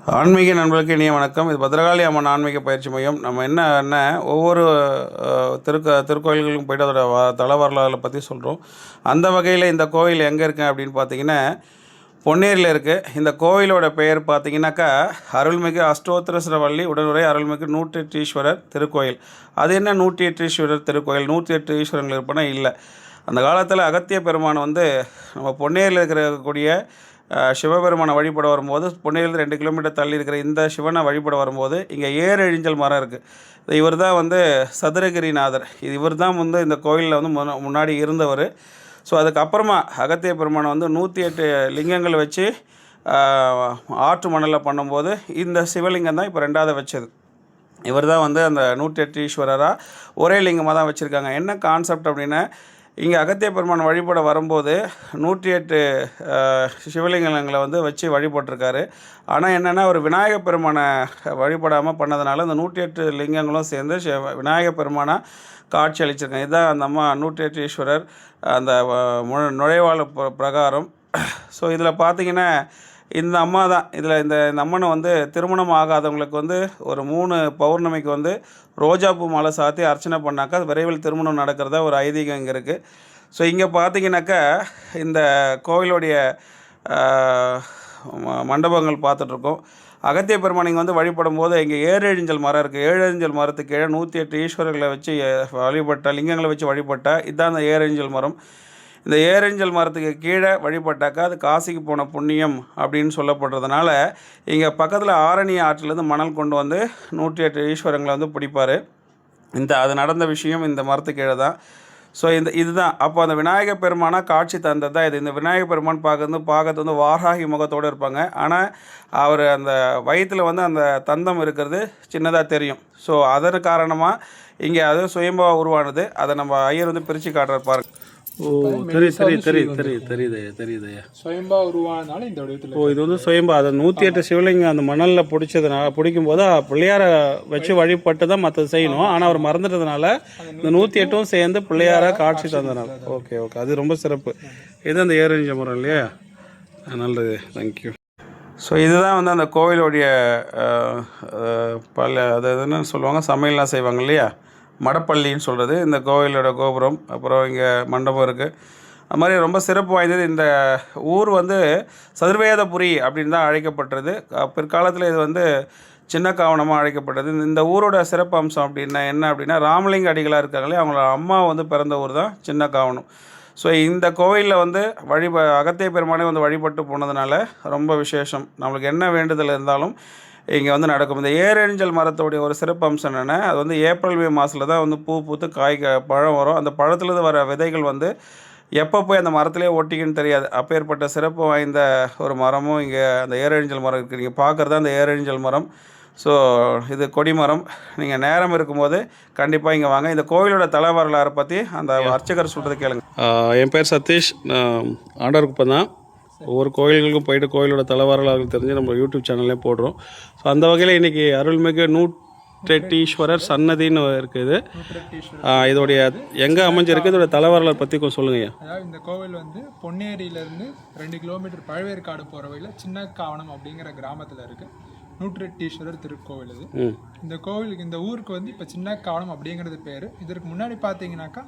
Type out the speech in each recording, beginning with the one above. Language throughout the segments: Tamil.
ஆன்மீக நண்பர்களுக்கு இனிய வணக்கம். இது பத்ரகாளி அம்மன் ஆன்மீக பயிற்சி மையம். நம்ம என்ன ஒவ்வொரு திருக்கோயில்களுக்கும் போய்ட்டு அதோட தல வரலாறுகளை பற்றி சொல்கிறோம். அந்த வகையில் இந்த கோவில் எங்கே இருக்குது அப்படின்னு பார்த்தீங்கன்னா பொன்னேரியில் இருக்குது. இந்த கோவிலோட பெயர் பார்த்தீங்கன்னாக்கா அருள்மிகு அஷ்டோத்திரஸ்வரவள்ளி உடனுரை அருள்மிகு 108 ஈஸ்வரர் திருக்கோயில். அது என்ன 108 ஈஸ்வரர் திருக்கோயில்? 108 ஈஸ்வரங்கள் இருப்பனா இல்லை. அந்த காலத்தில் அகத்திய பெருமான் வந்து நம்ம பொன்னேரியில் இருக்கக்கூடிய சிவபெருமானை வழிபட வரும்போது பொன்னேரியிலிருந்து 2 கிலோமீட்டர் தள்ளி இருக்கிற இந்த சிவனை வழிபட வரும்போது இங்கே ஏரெழிஞ்சல் மரம் இருக்குது. இவர் தான் வந்து சதுரகிரிநாதர். இவர் தான் வந்து இந்த கோயிலில் வந்து முன்னாடி இருந்தவர். ஸோ அதுக்கப்புறமா அகத்திய பெருமானை வந்து 108 லிங்கங்கள் வச்சு ஆற்று மணலில் பண்ணும்போது இந்த சிவலிங்கம் தான் இப்போ 2வது வச்சது. இவர் தான் வந்து அந்த 108 ஈஸ்வரராக ஒரே லிங்கமாக தான் வச்சுருக்காங்க. என்ன கான்செப்ட் அப்படின்னா, இங்கே அகத்திய பெருமான் வழிபட வரும்போது 108 சிவலிங்கங்களை வந்து வச்சு வழிபட்டிருக்காரு. ஆனால் என்னென்னா, ஒரு விநாயகப் பெருமானை வழிபடாமல் பண்ணதுனால இந்த 108 லிங்கங்களும் சேர்ந்து விநாயகப் பெருமானாக காட்சி அளிச்சிருக்காங்க. இதுதான் அந்த அம்மா 108 ஈஸ்வரர் அந்த நுழைவாள் பிரகாரம். ஸோ இதில் பார்த்திங்கன்னா இந்த அம்மா தான் இந்த அம்மனை வந்து திருமணம் ஆகாதவங்களுக்கு வந்து ஒரு 3 பௌர்ணமிக்கு வந்து ரோஜாப்பூ மாலை சாத்தி அர்ச்சனை பண்ணாக்கா விரைவில் திருமணம் நடக்கிறதா ஒரு ஐதீகம் இங்கே இருக்குது. ஸோ இங்கே பார்த்தீங்கன்னாக்கா இந்த கோவிலுடைய மண்டபங்கள் பார்த்துட்ருக்கோம். அகத்திய பெருமான் இங்கே வந்து வழிபடும் போது இங்கே ஏரெழிஞ்சல் மரம் இருக்குது. ஏரெழிஞ்சல் மரத்துக்கு கீழே 108 ஈஸ்வரர்களை வச்சு வழிபட்டால், லிங்கங்களை வச்சு வழிபட்டால் இதுதான் அந்த ஏரெழிஞ்சல் மரம். இந்த ஏரெஞ்சல் மரத்துக்கு கீழே வழிபட்டாக்கா அது காசிக்கு போன புண்ணியம் அப்படின்னு சொல்லப்படுறதுனால இங்கே பக்கத்தில் ஆரணி ஆற்றிலேருந்து மணல் கொண்டு வந்து 108 ஈஸ்வரங்களை வந்து பிடிப்பார். அது நடந்த விஷயம் இந்த மரத்துக்கு கீழே தான். ஸோ இதுதான் அப்போ அந்த விநாயகப் பெருமானாக காட்சி தந்தது தான் இது. இந்த விநாயகப் பெருமான் பார்க்கறது வந்து வாராகி முகத்தோடு இருப்பாங்க. ஆனால் அவர் அந்த வயிற்றில் வந்து அந்த தந்தம் இருக்கிறது சின்னதாக தெரியும். ஸோ அதன் காரணமாக இங்கே அது சுயம்பாக உருவானது. அதை நம்ம ஐயர் வந்து பிரித்து காட்டுறாரு பாருங்கள். தெரியுது சுயம்பா உருவானால இந்த வடிவத்தில். இது வந்து சுயம்பா. அதை 108 சிவலிங்கம் அந்த மணலில் பிடிக்கும் போது பிள்ளையாரை வச்சு வழிபட்டு தான் மற்றது செய்யணும். ஆனால் அவர் மறந்துட்டதுனால இந்த 108 சேர்ந்து பிள்ளையார காட்சி தந்தனால. ஓகே, அது ரொம்ப சிறப்பு. இது அந்த ஏரெஞ்ச மரம் இல்லையா? நல்லது, தேங்க்யூ. ஸோ இதுதான் வந்து அந்த கோவிலுடைய அது எதுன்னு சொல்லுவாங்க, சமையல்லாம் செய்வாங்க இல்லையா, மடப்பள்ளின்னு சொல்கிறது இந்த கோவிலோட கோபுரம். அப்புறம் இங்கே மண்டபம் இருக்குது. அது மாதிரி ரொம்ப சிறப்பு வாய்ந்தது. இந்த ஊர் வந்து சதுர்வேதபுரி அப்படின்னு தான் அழைக்கப்பட்டது. பிற்காலத்தில் இது வந்து சின்ன காவனமாக அழைக்கப்பட்டது. இந்த ஊரோட சிறப்பு அம்சம் அப்படின்னா என்ன அப்படின்னா, ராமலிங்க அடிகளாக இருக்காங்களே, அவங்களோட அம்மா வந்து பிறந்த ஊர் தான் சின்ன காவனம். ஸோ இந்த கோவிலில் வந்து அகத்திய பெருமானே வந்து வழிபட்டு போனதுனால ரொம்ப விசேஷம். நம்மளுக்கு என்ன வேண்டுதல் இருந்தாலும் இங்கே வந்து நடக்கும். இந்த ஏரெழிஞ்சல் மரத்தோடைய ஒரு சிறப்பு அம்சம் என்னென்னா, அது வந்து ஏப்ரல் மே மாதத்தில் தான் வந்து பூ பூத்து பழம் வரும். அந்த பழத்துலேருந்து வர விதைகள் வந்து எப்போ போய் அந்த மரத்துலேயே ஒட்டிக்குன்னு தெரியாது. அப்பேற்பட்ட சிறப்பு வாய்ந்த ஒரு மரமும் இங்கே அந்த ஏரெழிஞ்சல் மரம் இருக்குது. நீங்கள் பார்க்குறது அந்த ஏரெழிஞ்சல் மரம். ஸோ இது கொடிமரம். நீங்கள் நேரம் இருக்கும்போது கண்டிப்பாக இங்கே வாங்க. இந்த கோவிலோட தல வரலாறை பற்றி அந்த அர்ச்சகர் சொல்கிறது கேளுங்க. என் பேர் சதீஷ். ஆண்டவர்குப்பம் தான். ஒவ்வொரு கோயில்களுக்கும் போயிட்டு கோயிலோட தல வரலாறுகள் தெரிஞ்சு நம்ம யூடியூப் சேனல்லே போடுறோம். ஸோ அந்த வகையில் இன்றைக்கி அருள்மிகு 108 ஈஸ்வரர் சன்னதின்னு இருக்குது. இதோடைய எங்கே அமைஞ்சிருக்கு, இதோட தல வரலாறு பற்றி கொஞ்சம் சொல்லுங்க. அதாவது இந்த கோவில் வந்து பொன்னேரியிலேருந்து 2 கிலோமீட்டர் பழவேற்காடு போகிற வழியில் சின்ன காவனம் அப்படிங்கிற கிராமத்தில் இருக்குது 108 ஈஸ்வரர் திருக்கோவில். இது இந்த கோவிலுக்கு, இந்த ஊருக்கு வந்து இப்போ சின்ன காவனம் அப்படிங்கிறது பேர். இதற்கு முன்னாடி பார்த்தீங்கன்னாக்கா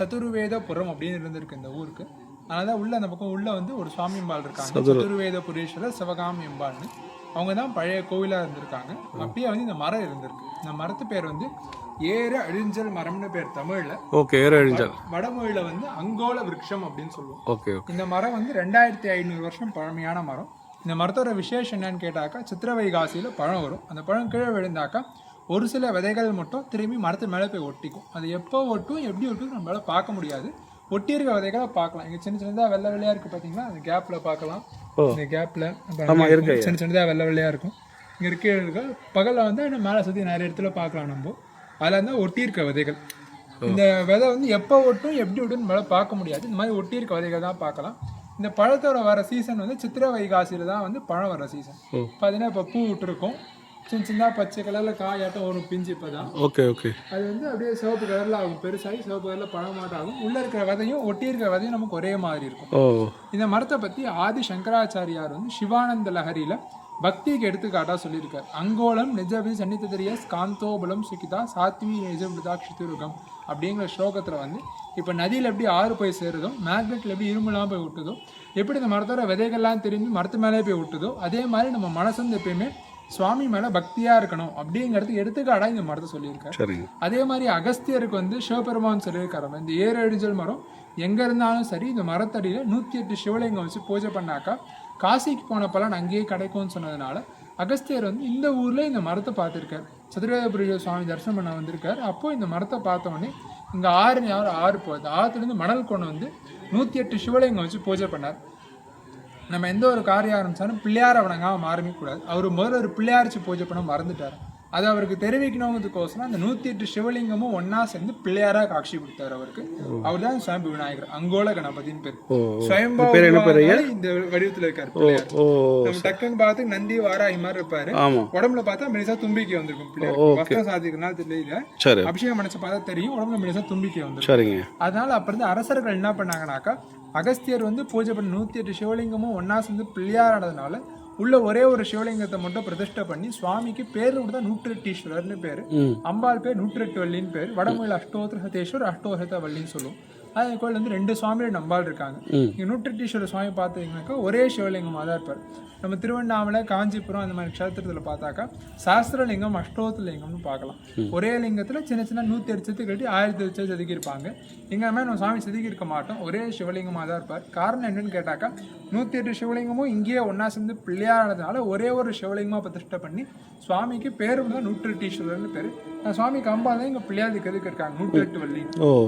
சதுர்வேதபுரம் அப்படின்னு இருந்திருக்கு இந்த ஊருக்கு. அதனால உள்ள அந்த பக்கம் உள்ள வந்து ஒரு சுவாமி அம்பாள் இருக்காங்க, சதுர்வேதபுரீஸ்வரர் சிவகாமி அம்பாள்னு. அவங்க தான் பழைய கோவிலாக இருந்திருக்காங்க. அப்படியே வந்து இந்த மரம் இருந்திருக்கு. இந்த மரத்து பேர் வந்து ஏரெழிஞ்சல் மரம்னு பேர் தமிழ்ல. ஓகே, ஏரெழிஞ்சல். வடமொழியில வந்து அங்கோல விருட்சம் அப்படின்னு சொல்லுவோம். ஓகே. இந்த மரம் வந்து 2500 வருஷம் பழமையான மரம். இந்த மரத்தோட விசேஷம் என்னன்னு கேட்டாக்கா, சித்திரவைகாசியில பழம் வரும். அந்த பழம் கீழே விழுந்தாக்கா ஒரு சில விதைகள் மட்டும் திரும்பி மரத்து மேலே போய் ஒட்டிக்கும். அது எப்போ ஒட்டும், எப்படி ஒட்டும் நம்மளால பார்க்க முடியாது. ஒட்டி இருக்க விதைகளை பார்க்கலாம். இங்கே சின்ன சின்னதாக வெள்ளை வெள்ளையாக இருக்குது பார்த்தீங்களா, அந்த கேப்பில் பார்க்கலாம். இந்த கேப்பில் சின்ன சின்னதாக வெள்ளை வெள்ளையாக இருக்கும். இங்கே இருக்க பகலில் வந்து மேலே சுற்றி நிறைய இடத்துல பார்க்கலாம். நம்ம அதில் இருந்தால் ஒட்டி இருக்க விதைகள். இந்த விதை வந்து எப்போ ஒட்டும், எப்படி ஒட்டும் நம்மளால பார்க்க முடியாது. இந்த மாதிரி ஒட்டி இருக்க விதைகள் தான் பார்க்கலாம். இந்த பழத்தோட வர சீசன் வந்து சித்திரை வைகாசியில் தான் வந்து பழம் வர சீசன். பார்த்தீங்கன்னா இப்போ பூ விட்டுருக்கும். சின்ன சின்ன பச்சை கலரில் காயாட்டம் ஒரு பிஞ்சு இப்போ தான். ஓகே. அது வந்து அப்படியே சிவப்பு கலரில் ஆகும், பெருசாகி சிவப்பு கலரில் பழமாட்டம் ஆகும். உள்ளே இருக்கிற விதையும் ஒட்டி இருக்கிற விதையும் நமக்கு ஒரே மாதிரி இருக்கும். இந்த மரத்தை பற்றி ஆதி சங்கராச்சாரியார் வந்து சிவானந்த லஹரியில் பக்திக்கு எடுத்துக்காட்டாக சொல்லியிருக்கார். அங்கோலம் நிஜபி சன்னிதரியஸ் காந்தோபலம் சுகிதா சாத்வி நிஜபுதாட்சிதுருகம் அப்படிங்கிற ஸ்லோகத்தில் வந்து இப்போ நதியில் எப்படி ஆறு போய் சேருதோ, மேக்னெட்டில் எப்படி இரும்புலாம் போய் விட்டுதோ, எப்படி இந்த மரத்தோட விதைகள்லாம் திரும்பி மரத்து மேலே போய் விட்டுதோ, அதே மாதிரி நம்ம மனசு வந்து எப்பயுமே சுவாமி மேலே பக்தியாக இருக்கணும் அப்படிங்கிறதுக்கு எடுத்துக்காட்டாக இந்த மரத்தை சொல்லியிருக்காரு. அதே மாதிரி அகஸ்தியருக்கு வந்து சிவபெருமான் சொல்லியிருக்காரு, இந்த 7 அடிஞ்சல் மரம் எங்கே இருந்தாலும் சரி இந்த மரத்தடியில் 108 சிவலிங்கம் வச்சு பூஜை பண்ணாக்கா காசிக்கு போன பலன் அங்கேயே கிடைக்கும்னு சொன்னதுனால அகஸ்தியர் வந்து இந்த ஊரில் இந்த மரத்தை பார்த்துருக்கார். சதுரவேதபுரிய சுவாமி தரிசனம் பண்ண வந்திருக்கார். அப்போது இந்த மரத்தை பார்த்தோன்னே இங்கே ஆறு போகுது, ஆற்றுலேருந்து மணல் கொண்டு வந்து 108 சிவலிங்கம் வச்சு பூஜை பண்ணார். நம்ம எந்த ஒரு காரியம் ஆரம்பித்தாலும் பிள்ளையாரை வணங்காமல் ஆரம்பிக்கக்கூடாது. அவர் முதல்ல ஒரு பிள்ளையாரிச்சு பூஜை பண்ண மறந்துட்டார். அது அவருக்கு தெரிவிக்கணுங்கிறதுக்கோசரம் அந்த 108 சிவலிங்கமும் ஒன்னா சேர்ந்து பிள்ளையாரா காட்சி கொடுத்தாரு அவருக்கு. அவர் தான் சுயம்பு விநாயகர், அங்கோல கணபதினு பேர். இந்த வடிவத்துல இருக்காரு பிள்ளையார். நம்ம டக்குன்னு பார்த்து நந்தி வாராகி மாதிரி இருப்பாரு. உடம்புல பார்த்தா மெலிசா தும்பிக்கை வந்திருக்கும். பிள்ளையார் வஸ்திரம் சாதிக்கிறதுனால தெரியல, அபிஷேகம் மனசு பார்த்தா தெரியும் உடம்புல மெலிசா தும்பிக்கை வந்துருக்கும். அதனால அப்ப இருந்து அரசர்கள் என்ன பண்ணாங்கன்னாக்கா, அகஸ்தியர் வந்து பூஜை பண்ண 108 சிவலிங்கமும் ஒன்னா சேர்ந்து பிள்ளையாரானதுனால உள்ள ஒரே ஒரு சிவலிங்கத்தை மட்டும் பிரதிஷ்டை பண்ணி சுவாமிக்கு பேர் கொடுத்தா 108ஈஸ்வரர்னு பேரு, அம்பாள் பேர் 108 வள்ளின்னு பேர். வடமொழியில் அஷ்டோத்ரஹதேஸ்வர் அஷ்டோஹத வள்ளின்னு சொல்லுவோம். அது கோயில் வந்து 2 சுவாமியோட நம்பாள் இருக்காங்க. இங்கே 108ஈஸ்வரர் சுவாமி பார்த்தீங்கன்னாக்கா ஒரே சிவலிங்கமாக தான் இருப்பார். நம்ம திருவண்ணாமலை, காஞ்சிபுரம் அந்த மாதிரி க்ஷேத்திரத்தில் பார்த்தாக்கா சாஸ்திரலிங்கம் அஷ்டோத்திரலிங்கம்னு பார்க்கலாம். ஒரே லிங்கத்தில் சின்ன சின்ன 108 செத்து கட்டி 1000 செத்து செதுக்கியிருப்பாங்க. இங்கே மாதிரி நம்ம சுவாமி செதுக்கி இருக்க மாட்டோம், ஒரே சிவலிங்கமாக தான் இருப்பார். காரணம் என்னன்னு கேட்டாக்கா 108 சிவலிங்கமும் இங்கேயே ஒன்றா சேர்ந்து பிள்ளையானதுனால ஒரே ஒரு சிவலிங்கமாக பிரதிஷ்டை பண்ணி சுவாமிக்கு பேரும் தான் 108ஈஸ்வரர்னு பேர். சுவாமிக்கு அம்பாள் தான் இங்கே பிள்ளையாருக்கு எதுக்கு இருக்காங்க 108 வள்ளி.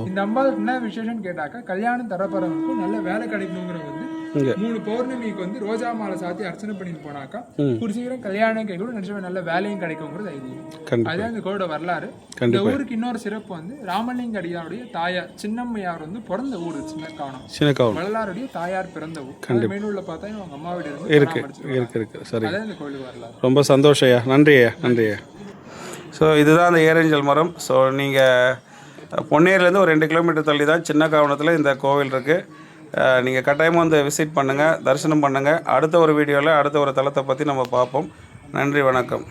இந்த அம்பாளுக்கு என்ன விசேஷம்னு கேட்டாக்கா, கல்யாணம் தரப்பறவங்களுக்கும் நல்ல வேலை கிடைக்கணுங்கிற வந்து 3 பௌர்ணமிக்கு வந்து ரோஜா மாலை சாத்தி அர்ச்சனை பண்ணிட்டு போனாக்கா ஒரு சீக்கிரம் கல்யாணம் கைகூட நினைச்ச நல்ல வேலையும் கிடைக்குங்கிறது ஐதீகம். அதுதான் இந்த கோயிலோட வரலாறு. இந்த ஊருக்கு இன்னொரு சிறப்பு வந்து ராமலிங்க அடியாருடைய தாயார் சின்னம்மையார் வந்து பிறந்த ஊர் சின்னக்காவனம். வள்ளலாருடைய தாயார் பிறந்த ஊர். மேலூர்ல பார்த்தா அவங்க அம்மா வீடு இருக்கு. அதான் இந்த கோயிலுக்கு வரலாறு. ரொம்ப சந்தோஷம் ஐயா, நன்றி ஐயா, நன்றி ஐயா. ஸோ இதுதான் அந்த ஏரஞ்சல் மரம். ஸோ நீங்கள் பொன்னேரிலேருந்து ஒரு 2 கிலோமீட்டர் தள்ளி தான் சின்னக்காவனத்தில் இந்த கோவில் இருக்குது. நீங்கள் கட்டாயமாக வந்து விசிட் பண்ணுங்கள், தரிசனம் பண்ணுங்கள். அடுத்த ஒரு வீடியோவில் அடுத்த ஒரு தலத்தை பற்றி நம்ம பார்ப்போம். நன்றி, வணக்கம்.